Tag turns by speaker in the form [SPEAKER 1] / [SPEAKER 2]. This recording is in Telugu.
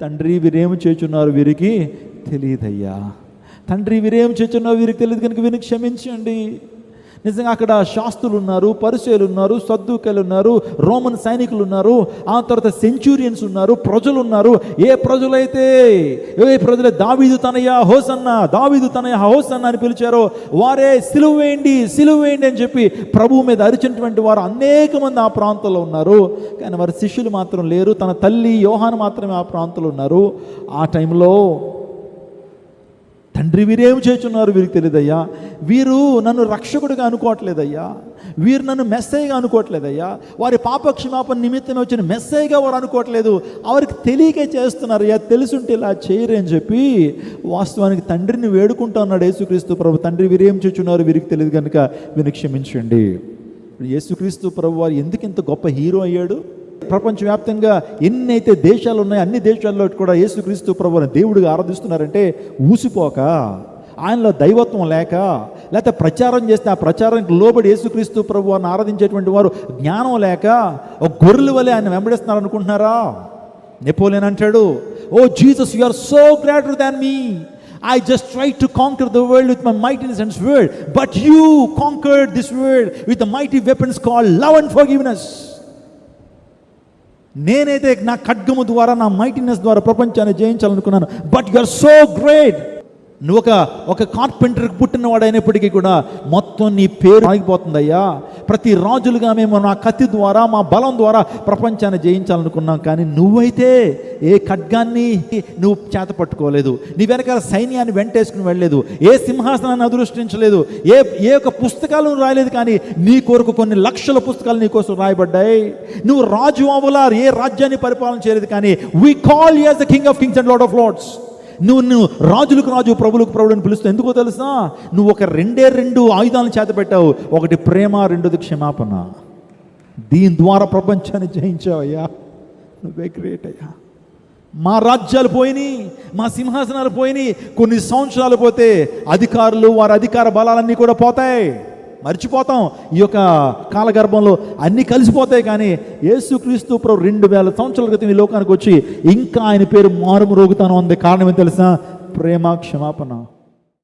[SPEAKER 1] తండ్రి వీరేమి చేస్తున్నారు వీరికి తెలియదయ్యా, తండ్రి వీరేమి చేస్తున్నారు వీరికి తెలియదు కనుక వీరిని క్షమించండి. నిజంగా అక్కడ శాస్త్రులు ఉన్నారు, పరిసయ్యులు ఉన్నారు, సద్దూకయ్యులు ఉన్నారు, రోమన్ సైనికులు ఉన్నారు, ఆ తర్వాత సెంచూరియన్స్ ఉన్నారు, ప్రజలు ఉన్నారు. ఏ ప్రజలైతే దావీదు తనయ హోసన్న, దావీదు తనయ హోసన్న అని పిలిచారో వారే సిలువ వేయండి, సిలువ వేయండి అని చెప్పి ప్రభువు మీద అరిచినటువంటి వారు అనేక మంది ఆ ప్రాంతంలో ఉన్నారు. కానీ వారి శిష్యులు మాత్రం లేరు. తన తల్లి యోహాను మాత్రమే ఆ ప్రాంతంలో ఉన్నారు. ఆ టైంలో తండ్రి వీరేం చేస్తున్నారు వీరికి తెలియదయ్యా, వీరు నన్ను రక్షకుడిగా అనుకోవట్లేదయ్యా, వీరు నన్ను మెస్సయ్యగా అనుకోవట్లేదయ్యా, వారి పాపక్షమాపణ నిమిత్తమే వచ్చిన మెస్సయ్యగా వారు అనుకోవట్లేదు, వారికి తెలియకే చేస్తున్నారయ్యా, తెలుసుంటే ఇలా చేయరు అని చెప్పి వాస్తవానికి తండ్రిని వేడుకుంటా ఉన్నాడు యేసుక్రీస్తు ప్రభు. తండ్రి వీరేం చేస్తున్నారు వీరికి తెలియదు కనుక వీరిని క్షమించండి. యేసుక్రీస్తు ప్రభు వారు ఎందుకు ఇంత గొప్ప హీరో అయ్యాడు? ప్రపంచవ్యాప్తంగా ఎన్నైతే దేశాలు ఉన్నాయో అన్ని దేశాల్లో కూడా యేసుక్రీస్తు ప్రభువుని దేవుడిగా ఆరాధిస్తున్నారంటే ఊసిపోక, ఆయనలో దైవత్వం లేక, లేకపోతే ప్రచారం చేస్తే ఆ ప్రచారానికి లోబడి యేసుక్రీస్తు ప్రభువుని ఆరాధించేటువంటి వారు జ్ఞానం లేక ఒక గొర్రెల వలె ఆయన వెంబడిస్తున్నారు అనుకుంటున్నారా? నెపోలియన్ అంటాడు, oh Jesus, you are so greater than me. I just tried to conquer the world with my mightiness and sword, but you conquered this world with the mighty weapons called love and forgiveness. నేనైతే నా ఖడ్గము ద్వారా, నా మైటీనెస్ ద్వారా ప్రపంచాన్ని జయించాలనుకున్నాను, but you are so great. నువ్వు ఒక కార్పెంటర్కి పుట్టినవాడు అయినప్పటికీ కూడా మొత్తం నీ పేరు ఆగిపోతుందయ్యా. ప్రతి రాజులుగా మేము నా కత్తి ద్వారా, మా బలం ద్వారా ప్రపంచాన్ని జయించాలనుకున్నాం, కానీ నువ్వైతే ఏ ఖడ్గాన్ని నువ్వు చేత పట్టుకోలేదు, నీ వెనకాల సైన్యాన్ని వెంటేసుకుని వెళ్ళలేదు, ఏ సింహాసనాన్ని అదృష్టించలేదు, ఏ ఒక పుస్తకాలు రాయలేదు, కానీ నీ కొరకు కొన్ని లక్షల పుస్తకాలు నీ కోసం రాయబడ్డాయి. నువ్వు రాజు అవ్వలా, ఏ రాజ్యాన్ని పరిపాలన చేయలేదు, కానీ we call you as the king of kings and lord of lords. నువ్వు ప్రభులకు రాజు, ప్రభులకు ప్రభుడు అని పిలుస్తావు. ఎందుకో తెలుసా? నువ్వు ఒక రెండు ఆయుధాలను చేత పెట్టావు. ఒకటి ప్రేమ, రెండోది క్షమాపణ. దీని ద్వారా ప్రపంచాన్ని జయించావయ్యా, నువ్వే గ్రేట్ అయ్యా. మా రాజ్యాలు పోయినాయి, మా సింహాసనాలు పోయినాయి. కొన్ని సంవత్సరాలు పోతే అధికారులు, వారి అధికార బలాలన్నీ కూడా పోతాయి, మర్చిపోతాం. ఈ యొక్క కాలగర్భంలో అన్నీ కలిసిపోతాయి. కానీ యేసుక్రీస్తు ప్రభు 2000 సంవత్సరాల క్రితం ఈ లోకానికి వచ్చి ఇంకా ఆయన పేరు మారుమ్రోగుతాను అంది. కారణం ఏం తెలుసా? ప్రేమ, క్షమాపణ.